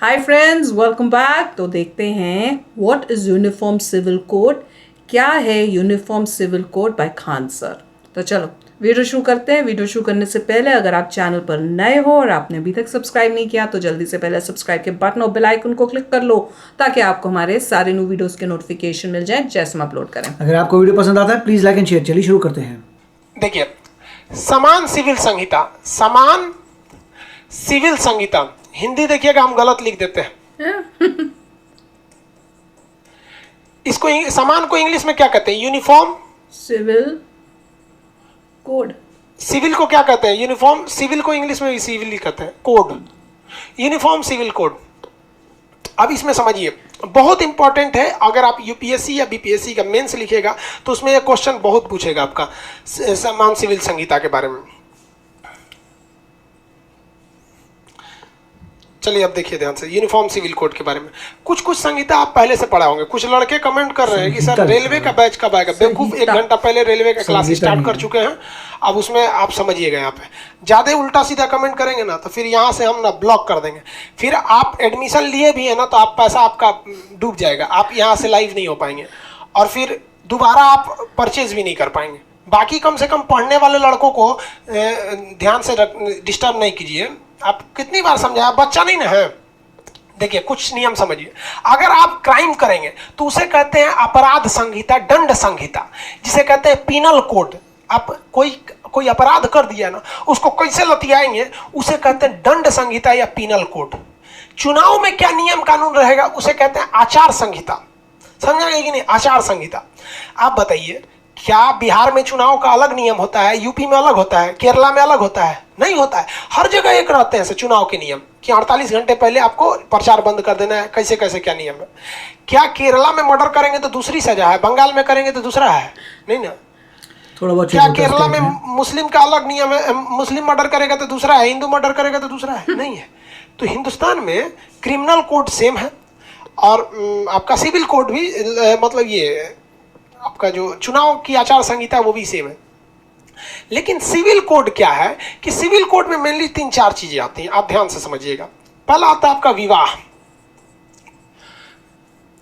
Hi friends, welcome back. तो देखते हैं what is uniform civil code. क्या है uniform civil code by Khan sir. तो चलो वीडियो शुरू करते हैं। वीडियो शुरू करने से पहले अगर आप चैनल पर नए हो और आपने अभी तक सब्सक्राइब नहीं किया तो जल्दी से पहले सब्सक्राइब के बटन और बेल आइकन को क्लिक कर लो ताकि आपको हमारे सारे न्यू वीडियोस के नोटिफिकेशन मिल जाए जैसे हम अपलोड करें। अगर आपको वीडियो पसंद आता है प्लीज लाइक एंड शेयर। चलिए शुरू करते हैं। देखिए, समान सिविल संहिता, समान सिविल संहिता हिंदी देखिएगा, हम गलत लिख देते हैं। इसको समान को इंग्लिश में क्या कहते हैं? Uniform civil code. सिविल को क्या कहते हैं? यूनिफॉर्म। सिविल को इंग्लिश में भी सिविल ही कहते हैं, कोड, यूनिफॉर्म सिविल कोड। अब इसमें समझिए, बहुत इंपॉर्टेंट है। अगर आप यूपीएससी या बीपीएससी का मेंस लिखेगा तो उसमें यह क्वेश्चन बहुत पूछेगा आपका समान सिविल संहिता के बारे में। चलिए अब देखिए ध्यान से यूनिफॉर्म सिविल कोड के बारे में। कुछ कुछ संहिता आप पहले से पढ़ा होंगे। कुछ लड़के कमेंट कर रहे हैं कि सर रेलवे का बैच कब आएगा। बेवकूफ, 1 घंटा पहले रेलवे का क्लास स्टार्ट कर चुके हैं। अब उसमें आप समझिएगा, यहाँ पे ज़्यादा उल्टा सीधा कमेंट करेंगे ना तो फिर यहाँ से हम ना ब्लॉक कर देंगे। फिर आप एडमिशन लिए भी है ना तो आप पैसा आपका डूब जाएगा, आप यहाँ से लाइव नहीं हो पाएंगे और फिर दोबारा आप परचेज भी नहीं कर पाएंगे। बाकी कम से कम पढ़ने वाले लड़कों को ध्यान से डिस्टर्ब नहीं कीजिए। आप कितनी बार समझाया, बच्चा नहीं ना है। देखिए कुछ नियम समझिए। अगर आप क्राइम करेंगे तो उसे कहते हैं अपराध संहिता, दंड संहिता, जिसे कहते हैं पीनल कोड। आप कोई अपराध कर दिया ना, उसको कैसे लतियाएंगे उसे कहते हैं दंड संहिता या पीनल कोड। चुनाव में क्या नियम कानून रहेगा उसे कहते हैं आचार संहिता। समझा गया कि नहीं? आचार संहिता। आप बताइए, क्या बिहार में चुनाव का अलग नियम होता है, यूपी में अलग होता है, केरला में अलग होता है? नहीं होता है। हर जगह एक रहते हैं चुनाव के नियम कि 48 घंटे पहले आपको प्रचार बंद कर देना है। कैसे कैसे क्या नियम है? क्या केरला में मर्डर करेंगे तो दूसरी सजा है, बंगाल में करेंगे तो दूसरा है? नहीं ना। थोड़ा बहुत क्या केरला में मुस्लिम का अलग नियम है, मुस्लिम मर्डर करेगा तो दूसरा है, हिंदू मर्डर करेगा तो दूसरा है? नहीं है। तो हिंदुस्तान में क्रिमिनल कोड सेम है और आपका सिविल कोड भी, मतलब ये आपका जो चुनाव की आचार संहिता वो भी सेम है। लेकिन सिविल कोड क्या है कि सिविल कोड में मेनली 3-4 चीजें आती हैं, आप ध्यान से समझिएगा। पहला आता है आपका विवाह।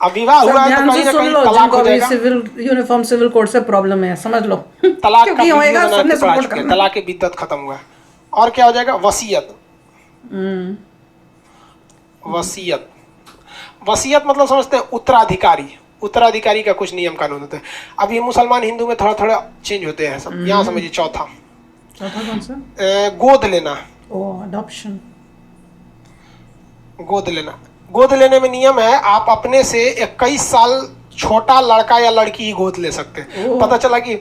अब विवाह हुआ है तो कहीं ना कहीं तलाक हो जाएगा। सिविल यूनिफॉर्म सिविल कोड से प्रॉब्लम है, समझ लो। तलाक का होएगा, सबने सपोर्ट करना। तलाक की बिद्दत खत्म हुआ है। और क्या हो जाएगा? वसीयत। वसीयत, वसीयत मतलब समझते हैं उत्तराधिकारी। उत्तराधिकारी का कुछ नियम कानून होते हैं। अब ये मुसलमान हिंदू में थोड़ा थोड़ा चेंज होते हैं सब। यहाँ समझिए चौथा कौन सा? गोद लेना। अडॉप्शन। गोद लेना, गोद लेने में नियम है, आप अपने से 21 साल छोटा लड़का या लड़की ही गोद ले सकते हैं। पता चला कि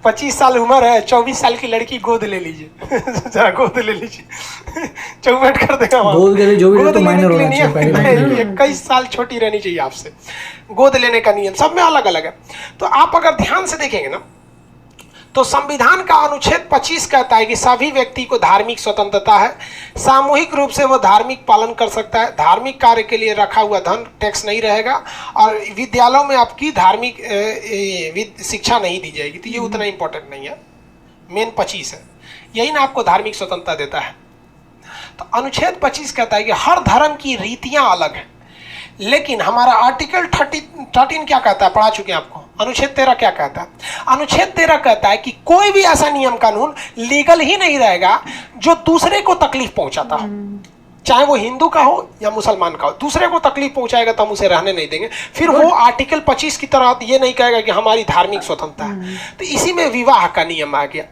25 साल उम्र है, 24 साल की लड़की गोद ले लीजिए। जरा गोद ले लीजिए, चौपट कर देगा। गोद के लिए जो भी तो माइनर होना चाहिए। 21 साल छोटी रहनी चाहिए आपसे। गोद लेने का नियम सब में अलग अलग है। तो आप अगर ध्यान से देखेंगे ना तो संविधान का अनुच्छेद 25 कहता है कि सभी व्यक्ति को धार्मिक स्वतंत्रता है, सामूहिक रूप से वह धार्मिक पालन कर सकता है, धार्मिक कार्य के लिए रखा हुआ धन टैक्स नहीं रहेगा और विद्यालयों में आपकी धार्मिक शिक्षा नहीं दी जाएगी। तो ये उतना इंपॉर्टेंट नहीं है, मेन 25 है, यही ना आपको धार्मिक स्वतंत्रता देता है। तो अनुच्छेद 25 कहता है कि हर धर्म की रीतियां अलग हैं, लेकिन हमारा आर्टिकल 13 क्या कहता है, पढ़ा चुके हैं आपको। अनुच्छेद 13 क्या कहता है? अनुच्छेद 13 कहता है कि कोई भी ऐसा नियम कानून लीगल ही नहीं रहेगा जो दूसरे को तकलीफ पहुंचाता हो, चाहे वो हिंदू का हो या मुसलमान का हो। दूसरे को तकलीफ पहुंचाएगा तो हम उसे रहने नहीं देंगे। फिर वो आर्टिकल 25 की तरह ये नहीं कहेगा कि हमारी धार्मिक स्वतंत्रता है। तो इसी में विवाह का नियम आ गया।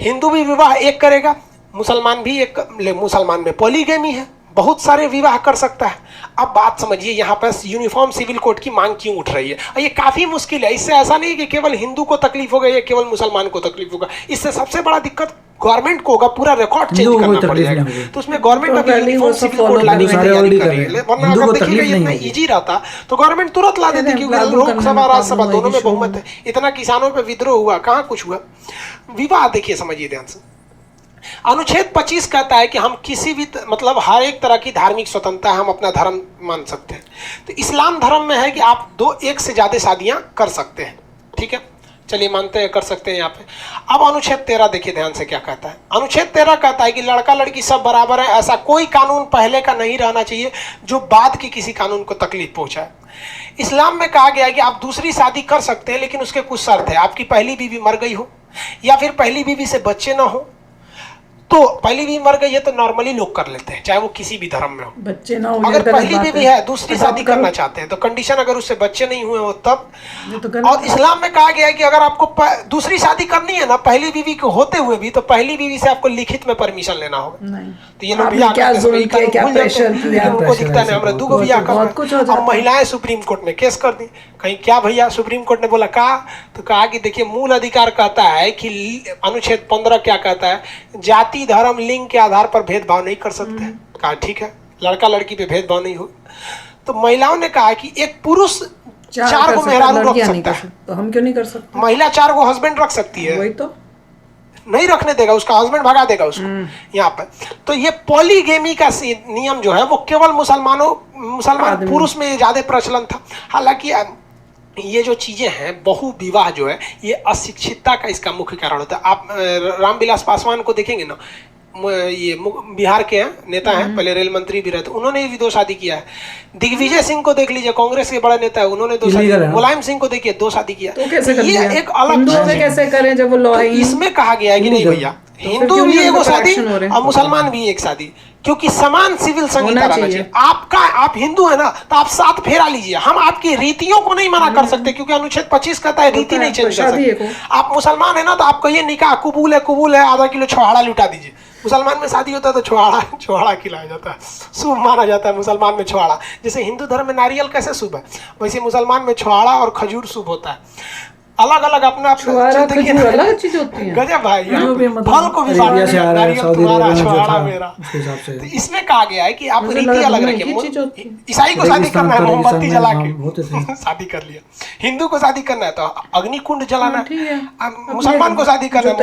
हिंदू भी विवाह एक करेगा, मुसलमान भी एक। मुसलमान में पॉलीगैमी है, बहुत सारे विवाह कर सकता है। अब बात समझिए, यहाँ पर यूनिफॉर्म सिविल कोड की मांग क्यों उठ रही है? और ये काफी मुश्किल है। इससे ऐसा नहीं कि केवल हिंदू को तकलीफ होगा या केवल मुसलमान को तकलीफ होगा। इससे सबसे बड़ा दिक्कत गवर्नमेंट को होगा, पूरा रिकॉर्ड चेंज करना पड़ जाएगा। तो उसमें गवर्नमेंट अभी यूनिफॉर्म सिविल कोड लाने की तैयारी कर रही है। वरना अगर देखिएगा इतना इजी रहता तो गवर्नमेंट तुरंत ला देती, क्योंकि लोकसभा राज्यसभा दोनों में बहुमत है। इतना किसानों पर विद्रोह हुआ, कहाँ कुछ हुआ। विवाह देखिए, समझिए ध्यान से। अनुच्छेद 25 कहता है कि हम किसी भी मतलब हर एक तरह की धार्मिक स्वतंत्रता हम अपना धर्म मान सकते हैं। तो इस्लाम धर्म में है कि आप 1 से ज्यादा शादियां कर सकते हैं, ठीक है। चलिए मानते हैं, कर सकते हैं यहाँ पे। अब अनुच्छेद 13 देखिए ध्यान से क्या कहता है। अनुच्छेद 13 कहता है कि लड़का लड़की सब बराबर है, ऐसा कोई कानून पहले का नहीं रहना चाहिए जो बाद के किसी कानून को तकलीफ पहुंचाए। इस्लाम में कहा गया है कि आप दूसरी शादी कर सकते हैं, लेकिन उसके कुछ शर्त है। आपकी पहली बीवी मर गई हो, या फिर पहली बीवी से बच्चे ना हो। तो पहली बीवी मर गई है तो नॉर्मली लोग कर लेते हैं, चाहे वो किसी भी धर्म में हो। बच्चे ना हो, अगर पहली बीवी है, दूसरी शादी करना चाहते हैं, तो कंडीशन अगर उससे बच्चे नहीं हुए हो तब। और इस्लाम में कहा गया है कि अगर आपको दूसरी शादी करनी है ना पहली बीवी को होते हुए भी, तो पहली बीवी से आपको लिखित में परमिशन लेना होगा। तो ये लोग उनको दिखता है हमारा दूगो बियाह करना। अब महिलाएं सुप्रीम कोर्ट में केस कर दी, कहीं क्या भैया सुप्रीम कोर्ट ने बोला कहा, तो कहा कि देखिए मूल अधिकार कहता है कि अनुच्छेद 15 क्या कहता है, जाति धर्म लिंग के आधार पर भेदभाव नहीं कर सकते। कहा ठीक है, लड़का लड़की पे भेदभाव नहीं हो। तो महिलाओं ने कहा कि एक पुरुष 4 को मेहरारू रख सकता है, तो हम क्यों नहीं कर सकते? महिला 4 को हस्बैंड रख सकती है। वही तो नहीं रखने देगा, उसका हस्बैंड भगा देगा उसको यहाँ पर। तो ये पॉलीगेमी का नियम जो है वो केवल मुसलमान पुरुष में ज्यादा प्रचलन था। हालांकि ये जो चीजें हैं, बहु विवाह जो है, ये अशिक्षितता का इसका मुख्य कारण होता है। आप रामविलास पासवान को देखेंगे ना, ये बिहार के हैं, नेता हैं, पहले रेल मंत्री भी रहे थे, उन्होंने भी 2 शादी किया है। दिग्विजय सिंह को देख लीजिए, कांग्रेस के बड़ा नेता है, उन्होंने 2 शादी। मुलायम सिंह को देखिए 2 शादी किया। तो कैसे कर ये एक अलग कैसे करें जब वो लॉ है? इसमें कहा गया है कि नहीं भैया, हिंदू भी एक शादी और मुसलमान भी एक शादी, क्योंकि समान सिविल संहिता रहना चाहिए। आप हिंदू है ना, तो आप 7 फेरा लीजिए। हम आपकी रीतियों को नहीं मना कर सकते, क्योंकि अनुच्छेद 25 कहता है रीति नहीं चेंज कर सकते। आप मुसलमान है ना, तो आप कहिए निकाह कबूल है, आधा किलो छोहाड़ा लुटा दीजिए। मुसलमान में शादी होता है तो छोहाड़ा खिलाया जाता है, शुभ माना जाता है मुसलमान में छोहाड़ा। जैसे हिंदू धर्म में नारियल कैसे शुभ है, वैसे मुसलमान में छोहाड़ा और खजूर शुभ होता है। अलग अलग अपना अलग चीज होती है। गजब भाई, फल को भी नारियल तुम्हारा छोहाड़ा मेरा। तो इसमें कहा गया है कि आप रीति अलग रखिए। ईसाई को शादी करना है मोमबत्ती जला के शादी कर लिया, हिंदू को शादी करना है तो अग्निकुंड जलाना है, मुसलमान को शादी करना है।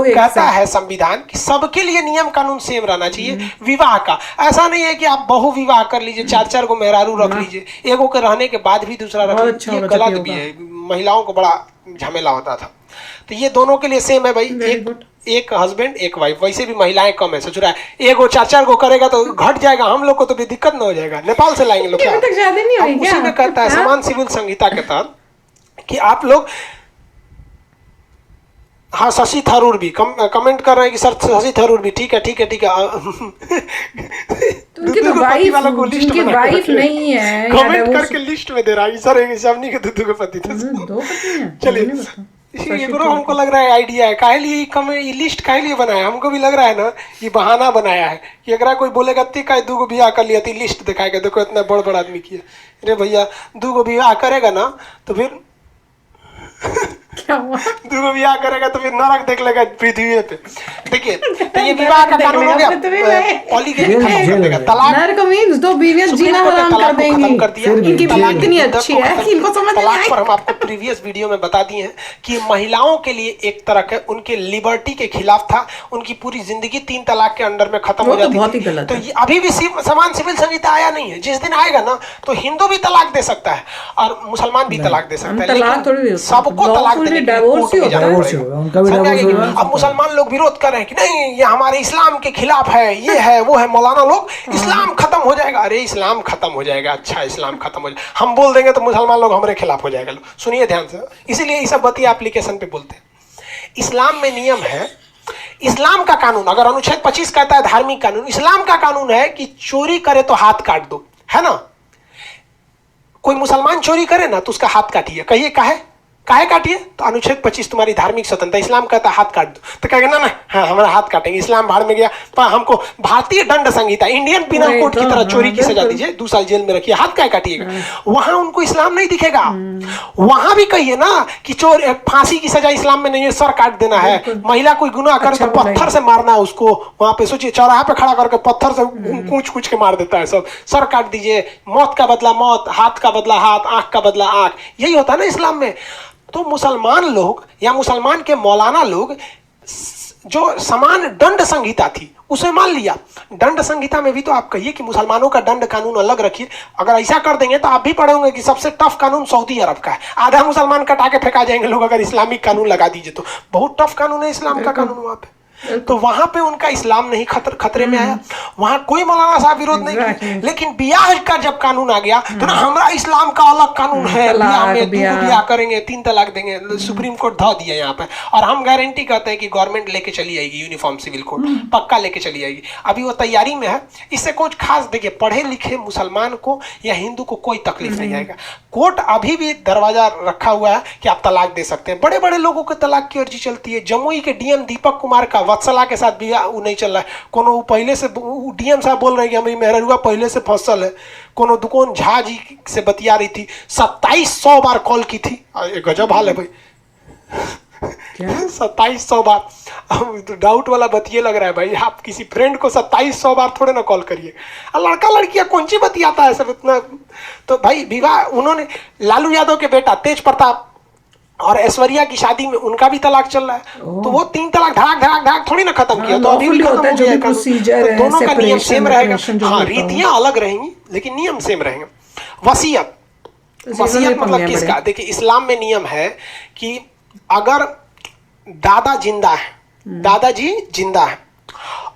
कहता है संविधान कि सबके लिए नियम कानून सेम रहना चाहिए। विवाह का ऐसा नहीं है कि आप बहु विवाह कर लीजिए, 4 को मेहरारू रख लीजिए, एगो के रहने के बाद भी दूसरा रख लीजिए, ये गलत भी है। महिलाओं को बड़ा झमेला होता था। तो ये दोनों के लिए सेम है भाई, एक हस्बैंड एक वाइफ। वैसे भी महिलाएं कम है, सोच रहा है एगो 4 को करेगा तो घट जाएगा, हम लोग को तो भी दिक्कत न हो जाएगा, नेपाल से लाएंगे लोग। उसी में कहता है समान सिविल संहिता के तहत कि आप लोग, हाँ शशि थरूर भी कमेंट कर रहे हैं कि सर शशि थरूर भी ठीक है। वाइफ नहीं है, कमेंट करके लिस्ट में दे रहा है सर, सबनी के दूधू के पति थे। चलिए हमको लग रहा है आइडिया है, काहे लिए ये लिस्ट काहे लिए बनाया, हमको भी लग रहा है ना ये बहाना बनाया है कि अगर कोई बोलेगा ती का 2 बियाह कर लिया, लिस्ट दिखाएगा, देखो इतना बड़ आदमी किया। अरे भैया 2 बियाह करेगा ना तो फिर क्या हुआ? 2 बियाह करेगा तो फिर नरक देख लेगा पृथ्वी पे। देखिए तो ये विवाह का कानून हो गया, पॉलीगेमी खत्म कर देगा, तलाक नरक मींस 2 बीवियां जीना हराम कर देंगी। इनकी तलाक इतनी अच्छी है कि इनको समझ नहीं आई। तलाक पर हम आपको प्रीवियस वीडियो में बता दिए हैं कि महिलाओं के लिए एक तरह के उनके लिबर्टी के खिलाफ था, उनकी पूरी जिंदगी 3 तलाक के अंडर में खत्म हो जाती थी। तो ये अभी भी समान सिविल संहिता आया नहीं है, जिस दिन आएगा ना तो हिंदू भी तलाक दे सकता है और मुसलमान भी तलाक दे सकता है, लेकिन सबको तलाक डिवोर्स ही होगा, अब मुसलमान लोग विरोध कर रहे हैं कि नहीं ये हमारे इस्लाम के खिलाफ है, ये है वो है, मौलाना लोग इस्लाम खत्म हो जाएगा। अरे इस्लाम खत्म हो जाएगा, अच्छा इस्लाम खत्म हो जाएगा, हम बोल देंगे तो मुसलमान लोग हमारे खिलाफ हो जाएगा। सुनिए ध्यान से, इसीलिए ये सब बतिया एप्लीकेशन पे बोलते हैं। इस्लाम में नियम है, इस्लाम का कानून, अगर अनुच्छेद 25 कहता है धार्मिक कानून, इस्लाम का कानून है कि चोरी करे तो हाथ काट दो, है ना। कोई मुसलमान चोरी करे ना तो उसका हाथ काटिए, कहिए काहे काटिए, तो अनुच्छेद 25 तुम्हारी धार्मिक स्वतंत्रता, इस्लाम कहता है हाथ काट दो, तो कहेगा ना हाँ हमारा हाथ काटेंगे, इस्लाम भाड़ में गया, पर हमको भारतीय दंड संहिता इंडियन पिनल कोड की तरह चोरी की सजा दीजिए, 2 साल जेल में रखिए, हाथ काहे काटिएगा। वहां उनको इस्लाम नहीं दिखेगा, वहां भी कहिए ना कि चोर फांसी की सजा इस्लाम में नहीं है, सर काट देना है। महिला कोई गुनाह करे तो पत्थर से मारना है उसको, वहां पे सोचिए चौराहा पे खड़ा करके पत्थर से कूच के मार देता है सब, सर काट दीजिए, मौत का बदला मौत, हाथ का बदला हाथ, आंख का बदला आंख, यही होता है ना इस्लाम में। तो मुसलमान लोग या मुसलमान के मौलाना लोग जो समान दंड संहिता थी उसे मान लिया। दंड संहिता में भी तो आप कहिए कि मुसलमानों का दंड कानून अलग रखिए। अगर ऐसा कर देंगे तो आप भी पढ़े होंगे कि सबसे टफ कानून सऊदी अरब का है। आधा मुसलमान कटा के फेंका जाएंगे लोग अगर इस्लामिक कानून लगा दीजिए तो। बहुत टफ कानून है इस्लाम का कानून वहां पे। तो वहां पे उनका इस्लाम नहीं खतरे में आया, वहां कोई मौलाना साहब विरोध नहीं किया। लेकिन ब्याह का जब कानून आ गया तो ना हमारा इस्लाम का अलग कानून है, ब्याह में 2 ब्याह करेंगे 3 तलाक देंगे, सुप्रीम कोर्ट धा दिया यहाँ पे। और हम गारंटी करते हैं कि गवर्नमेंट लेके चली आएगी यूनिफॉर्म सिविल कोड, पक्का लेके चली आएगी। अभी वो तैयारी में है। इससे कुछ खास देखिए, पढ़े लिखे मुसलमान को या हिंदू को कोई तकलीफ नहीं आएगा। कोर्ट अभी भी दरवाजा रखा हुआ है कि आप तलाक दे सकते हैं। बड़े बड़े लोगों को तलाक की अर्जी चलती है। जमुई के डीएम दीपक कुमार का वत्सला के साथ भी वो नहीं चल रहा है। कोनो पहले से डीएम साहब बोल रहे हैं कि हमारी मेहरुआ पहले से फसल है। कोनो दुकान झा जी से बतिया रही थी, 2700 बार कॉल की थी। गजब हाल है भाई, 2700 बार। डाउट वाला बतिये लग रहा है भाई। आप किसी फ्रेंड को 2700 बार थोड़े ना कॉल करिए। लड़का लड़कियां कौन सी बतियाता है सब इतना। तो भाई विवाह उन्होंने लालू यादव के बेटा तेज प्रताप और ऐश्वर्या की शादी में उनका भी तलाक चल रहा है। तो वो 3 तलाक धड़ाक थोड़ी ना खत्म किया। तो अभी भी खत्म हो गया। तो दोनों का नियम सेम रहेगा। हाँ, रीतियां अलग रहेंगी लेकिन नियम सेम रहेंगे। वसीयत, वसीयत मतलब किसका? देखिए इस्लाम में नियम है कि अगर दादा जिंदा है, दादाजी जिंदा है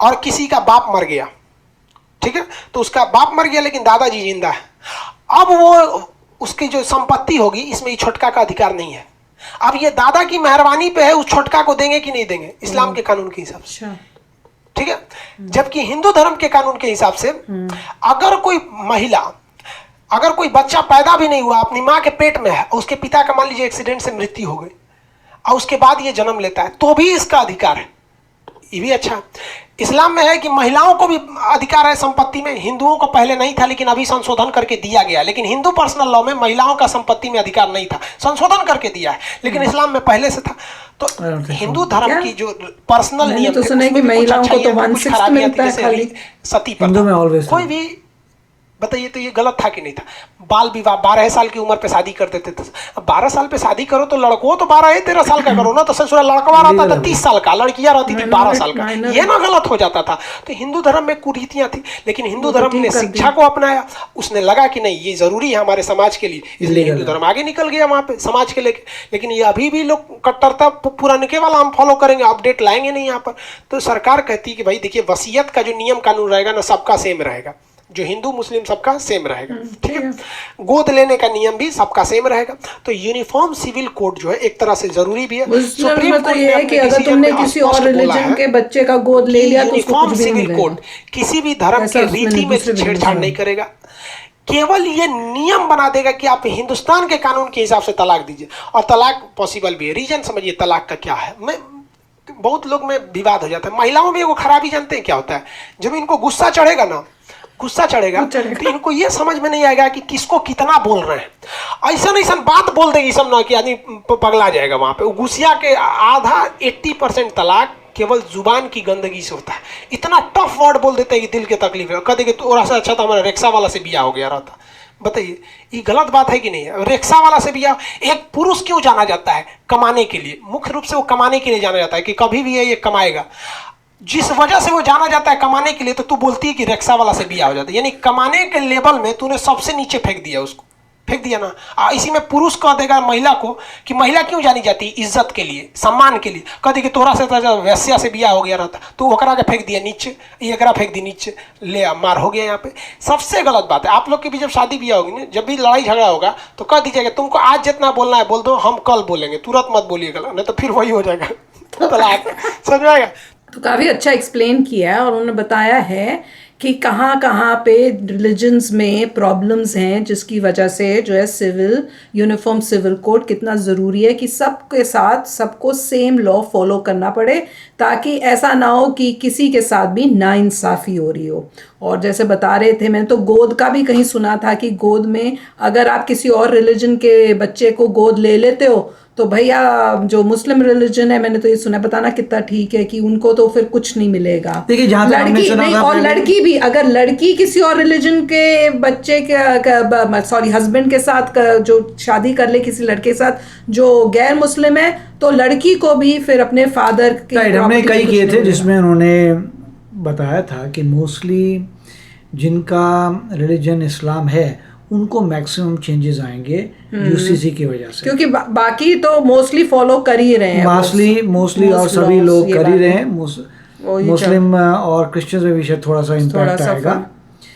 और किसी का बाप मर गया, ठीक है, तो उसका बाप मर गया लेकिन दादाजी जिंदा है। अब वो उसकी जो संपत्ति होगी इसमें ये छोटका का अधिकार नहीं है। अब ये दादा की मेहरबानी पे है, उस छोटका को देंगे कि नहीं देंगे इस्लाम के कानून के हिसाब से, ठीक है। जबकि हिंदू धर्म के कानून के हिसाब से अगर कोई महिला, अगर कोई बच्चा पैदा भी नहीं हुआ, अपनी माँ के पेट में है और उसके पिता का मान लीजिए एक्सीडेंट से मृत्यु हो गई और उसके बाद ये जन्म लेता है तो भी इसका अधिकार है। ये भी अच्छा। इस्लाम में है कि महिलाओं को भी अधिकार है संपत्ति में। हिंदुओं को पहले नहीं था लेकिन अभी संशोधन करके दिया गया। लेकिन हिंदू पर्सनल लॉ में महिलाओं का संपत्ति में अधिकार नहीं था, संशोधन करके दिया है। लेकिन इस्लाम में पहले से था। तो हिंदू धर्म की जो पर्सनल नियम तो सुना है कि महिलाओं को तो 1/6 मिलता है खाली। सती पर कोई भी बताइए तो ये गलत था कि नहीं था? बाल विवाह 12 साल की उम्र पे शादी कर देते थे। 12 साल पे शादी करो तो लड़कों तो 12-13 साल का करो ना, तो ससुरा लड़का रहता था 30 साल का, लड़कियां रहती थी 12 साल का। ये ना गलत हो जाता था। तो हिंदू धर्म में कुरीतियां थी लेकिन हिंदू धर्म ने शिक्षा को अपनाया। उसने लगा कि नहीं ये जरूरी है हमारे समाज के लिए, इसलिए हिंदू धर्म आगे निकल गया वहां पे समाज के लेके। लेकिन ये अभी भी लोग कट्टरता पुराने वाला हम फॉलो करेंगे, अपडेट लाएंगे नहीं यहाँ पर। तो सरकार कहती है कि भाई देखिए वसीयत का जो नियम कानून रहेगा ना सबका सेम रहेगा, जो हिंदू मुस्लिम सबका सेम रहेगा, ठीक है। गोद लेने का नियम भी सबका सेम रहेगा। तो यूनिफॉर्म सिविल कोड जो है एक तरह से जरूरी भी है। सुप्रीम कोर्ट ये है कि अगर तुमने किसी और रिलीजन के बच्चे का गोद ले लिया तो उसको कुछ भी नहीं मिलेगा। कोड किसी भी धर्म के रीति में छेड़छाड़ नहीं करेगा। केवल ये नियम बना देगा कि आप हिंदुस्तान के कानून के हिसाब से तलाक दीजिए। और तलाक पॉसिबल भी है। रीजन समझिए तलाक का क्या है। मैं बहुत लोग में विवाद हो जाता है। महिलाओं में वो खराबी जानते हैं क्या होता है? जब इनको गुस्सा चढ़ेगा ना, गुस्सा चढ़ेगा तो इनको ये समझ में नहीं आएगा कि किसको कितना बोल रहे हैं। ऐसा बात बोल देगी सब ना कि आदमी पगला जाएगा वहां पे। गुस्सा के आधा 80% तलाक केवल जुबान की गंदगी से होता है। इतना टफ वर्ड बोल देते हैं कि दिल के तकलीफ है। कह देंगे तो अच्छा था हमारा रिक्शा वाला से बिया हो गया रहता। बताइए ये गलत बात है कि नहीं है? रिक्शा वाला से बिया। एक पुरुष क्यों जाना जाता है? कमाने के लिए। मुख्य रूप से वो कमाने के लिए जाना जाता है कि कभी भी ये कमाएगा। जिस वजह से वो जाना जाता है कमाने के लिए, तो तू बोलती है कि रिक्शा वाला से बिया हो जाता है। यानी कमाने के लेवल में तूने सबसे नीचे फेंक दिया उसको, फेंक दिया ना। इसी में पुरुष कह देगा महिला को कि महिला क्यों जानी जाती है? इज्जत के लिए, सम्मान के लिए। कह दी कि तोरा से वैश्या से बिया हो गया रहता, तो ओकरा के फेंक दिया नीचे, एकरा फेंक दी नीचे, ले मार हो गया यहाँ पे। सबसे गलत बात है। आप लोग की भी जब शादी बिया होगी ना, जब भी लड़ाई झगड़ा होगा तो कह दीजिएगा तुमको आज जितना बोलना है बोल दो, हम कल बोलेंगे, तुरंत मत बोलिएगा, नहीं तो फिर वही हो जाएगा तलाक। समझ में आएगा? तो काफ़ी अच्छा एक्सप्लेन किया है और उन्होंने बताया है कि कहाँ कहाँ पे रिलीजन्स में प्रॉब्लम्स हैं जिसकी वजह से जो है सिविल यूनिफॉर्म सिविल कोड कितना ज़रूरी है कि सबके साथ सबको सेम लॉ फॉलो करना पड़े, ताकि ऐसा ना हो कि किसी के साथ भी नाइंसाफ़ी हो रही हो। और जैसे बता रहे थे, मैंने तो गोद का भी कहीं सुना था कि गोद में अगर आप किसी और रिलीजन के बच्चे को गोद ले लेते हो तो भैया जो मुस्लिम रिलीजन है, मैंने तो ये सुना, बताना कितना ठीक है कि उनको तो फिर कुछ नहीं मिलेगा। देखिए जहाँ तक हमने लड़की सुना नहीं, था और पहले- लड़की भी, अगर लड़की किसी और रिलीजन के बच्चे के सॉरी हस्बैंड के साथ जो शादी कर ले किसी लड़के के साथ जो गैर मुस्लिम है, तो लड़की को भी फिर अपने फादर की राइट, हमने property कई कुछ किए नहीं थे मिलेगा। जिसमें उन्होंने बताया था कि मोस्टली जिनका रिलीजन इस्लाम है उनको मैक्सिमम चेंजेस आएंगे यूसीसी की वजह से, क्योंकि बाकी तो मोस्टली फॉलो कर ही रहे हैं, मोस्टली और most सभी laws, लोग ये कर ही बात रहे है। हैं। वही मुस्लिम और क्रिश्चियंस में भी शायद थोड़ा सा इम्पैक्ट सा आएगा,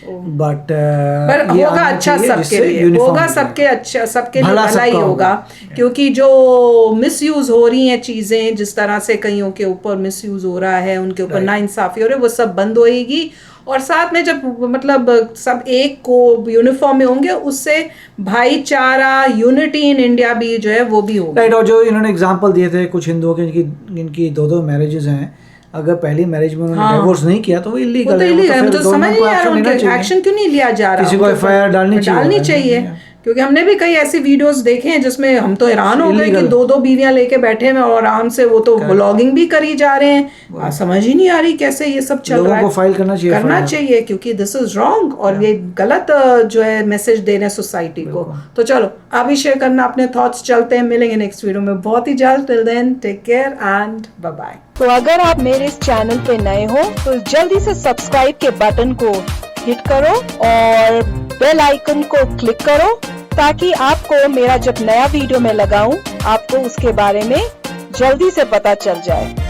बट पर होगा अच्छा सबके लिए, होगा सबके अच्छा, सबके लिए भला ही होगा। क्योंकि जो मिसयूज हो रही हैं चीजें, जिस तरह से कईयों के ऊपर मिसयूज हो रहा है, उनके ऊपर नाइंसाफी हो रही है, वो सब बंद होएगी। और साथ में जब मतलब सब एक को यूनिफॉर्म में होंगे, उससे भाईचारा, यूनिटी इन इंडिया भी जो है वो भी होगा। राइट, और जो इन्होंने एग्जांपल दिए थे कुछ हिंदुओं के इनकी दो मैरिजेस हैं, अगर पहली मैरिज में उन्होंने डिवोर्स नहीं किया तो वो इलीगल वो तो है। illegal है, फिर मुझे समझ गवर्नमेंट को नहीं आ रहा action लेना उनके चाहिए। एक्शन क्यों नहीं लिया जा रहा, किसी को उनके ऊपर FIR डालनी डालनी चाहिए। क्योंकि हमने भी कई ऐसी वीडियोस देखे हैं जिसमें हम तो हैरान हो गए कि दो बीवियां लेके बैठे हैं और आराम से वो तो व्लॉगिंग भी करी जा रहे हैं। समझ ही नहीं आ रही कैसे ये सब चल रहा है। लोगों को फाइल करना चाहिए क्योंकि दिस इज रॉन्ग और ये गलत जो है मैसेज दे रहे हैं सोसाइटी को। तो चलो आप भी शेयर करना अपने थॉट्स। चलते हैं, मिलेंगे नेक्स्ट वीडियो में बहुत ही जल्द। Till then take care and bye bye. तो अगर आप मेरे इस चैनल पे नए हो तो जल्दी से सब्सक्राइब के बटन को हिट करो और बेल आइकन को क्लिक करो, ताकि आपको मेरा जब नया वीडियो मैं लगाऊं आपको उसके बारे में जल्दी से पता चल जाए।